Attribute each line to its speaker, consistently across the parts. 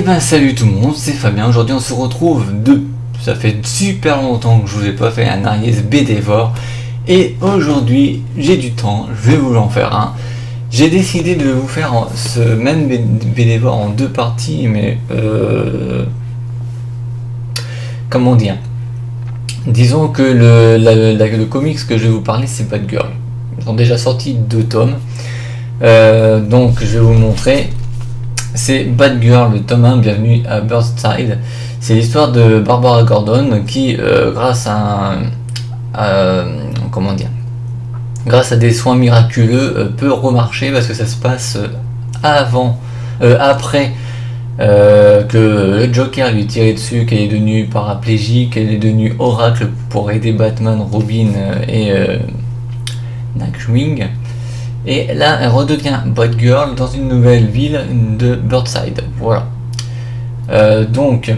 Speaker 1: ben salut tout le monde, c'est Fabien. Aujourd'hui on se retrouve ça fait super longtemps que je vous ai pas fait un Aries Bédévore. Et aujourd'hui j'ai du temps, je vais vous en faire un. J'ai décidé de vous faire ce même Bédévore en deux parties, mais comment dire, disons que le comics que je vais vous parler c'est Batgirl. Ils ont déjà sorti 2 tomes, donc je vais vous montrer. C'est Batgirl, le tome 1, bienvenue à Burnside. C'est l'histoire de Barbara Gordon qui, grâce à grâce à des soins miraculeux, peut remarcher, parce que ça se passe après que le Joker lui tiré dessus, qu'elle est devenue paraplégique, qu'elle est devenue Oracle pour aider Batman, Robin et Nightwing. Et là, elle redevient Batgirl dans une nouvelle ville de Burnside. Voilà. Donc,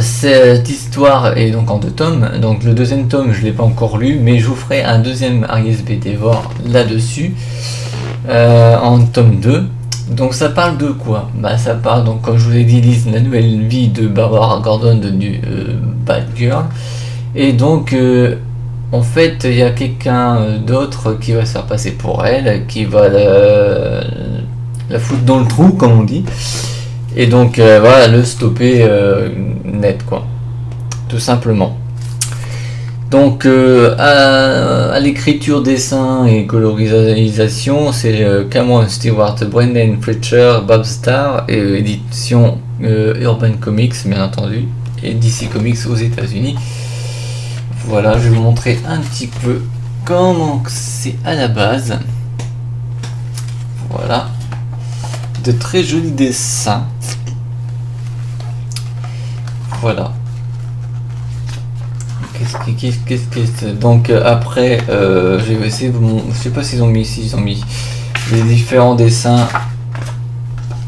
Speaker 1: cette histoire est donc en 2 tomes. Donc, le deuxième tome, je ne l'ai pas encore lu, mais je vous ferai un deuxième Aries Bédévore là-dessus, en tome 2. Donc, ça parle de quoi? Bah, ça parle, donc, comme je vous ai dit, la nouvelle vie de Barbara Gordon devenue Batgirl. Et donc, en fait, il y a quelqu'un d'autre qui va se faire passer pour elle, qui va la foutre dans le trou, comme on dit, et donc voilà, le stopper net, quoi, tout simplement. Donc à l'écriture, dessin et colorisation, c'est Cameron Stewart, Brendan Fletcher, Bob Starr, et édition Urban Comics, bien entendu, et DC Comics aux États-Unis. Voilà, je vais vous montrer un petit peu comment c'est à la base. Voilà, de très jolis dessins. Voilà. Donc après, je vais essayer de vous... Je sais pas s'ils ont mis ici, ils ont mis les différents dessins.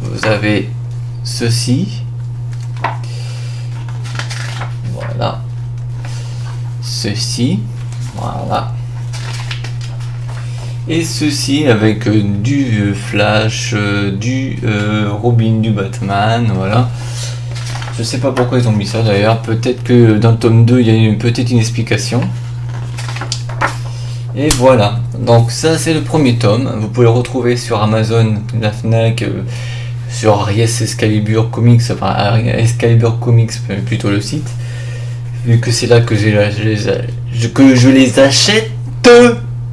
Speaker 1: Vous avez ceci. Voilà. Ceci, voilà, et ceci avec du Flash, du Robin, du Batman, voilà. Je sais pas pourquoi ils ont mis ça d'ailleurs, peut-être que dans le tome 2 il y a peut-être une explication. Et voilà, donc ça c'est le premier tome, vous pouvez le retrouver sur Amazon, la Fnac, sur Aries Excalibur Comics, enfin Excalibur Comics plutôt le site, vu que c'est là que je les achète.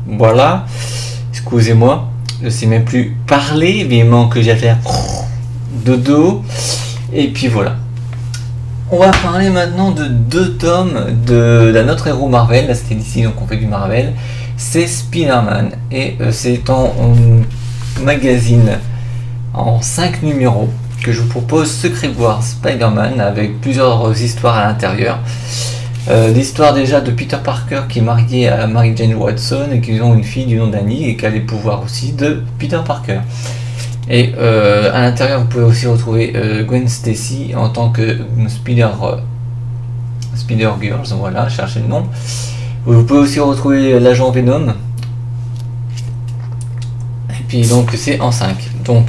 Speaker 1: Voilà, excusez-moi, je sais même plus parler, mais il manque que j'ai à faire dodo. Et puis voilà, on va parler maintenant de 2 tomes de notre héros Marvel. Là c'était d'ici, donc on fait du Marvel. C'est Spider-Man, et c'est en magazine en 5 numéros que je vous propose, Secret Wars Spider-Man, avec plusieurs histoires à l'intérieur. L'histoire déjà de Peter Parker qui est marié à Mary Jane Watson et qu'ils ont une fille du nom d'Annie et qui a les pouvoirs aussi de Peter Parker. Et à l'intérieur vous pouvez aussi retrouver Gwen Stacy en tant que Spider-Girls, voilà, cherchez le nom. Vous pouvez aussi retrouver l'agent Venom. Et puis donc c'est en 5. Donc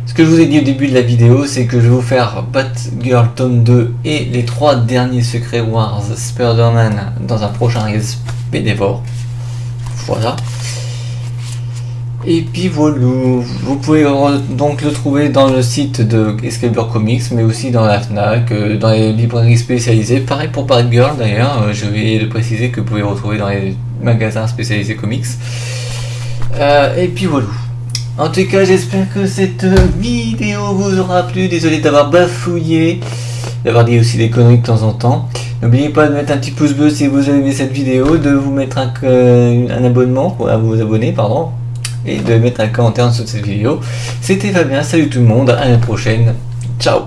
Speaker 1: ce que je vous ai dit au début de la vidéo, c'est que je vais vous faire Batgirl tome 2 et les 3 derniers Secret Wars Spider-Man dans un prochain Aries Bédévore. Voilà. Et puis voilà, vous pouvez donc le trouver dans le site de Excalibur Comics, mais aussi dans la Fnac, dans les librairies spécialisées. Pareil pour Batgirl d'ailleurs, je vais le préciser que vous pouvez le retrouver dans les magasins spécialisés comics. Et puis voilà. En tout cas, j'espère que cette vidéo vous aura plu. Désolé d'avoir bafouillé, d'avoir dit aussi des conneries de temps en temps. N'oubliez pas de mettre un petit pouce bleu si vous avez aimé cette vidéo, de vous mettre un abonnement, à vous abonner, pardon, et de mettre un commentaire en dessous de cette vidéo. C'était Fabien, salut tout le monde, à la prochaine, ciao.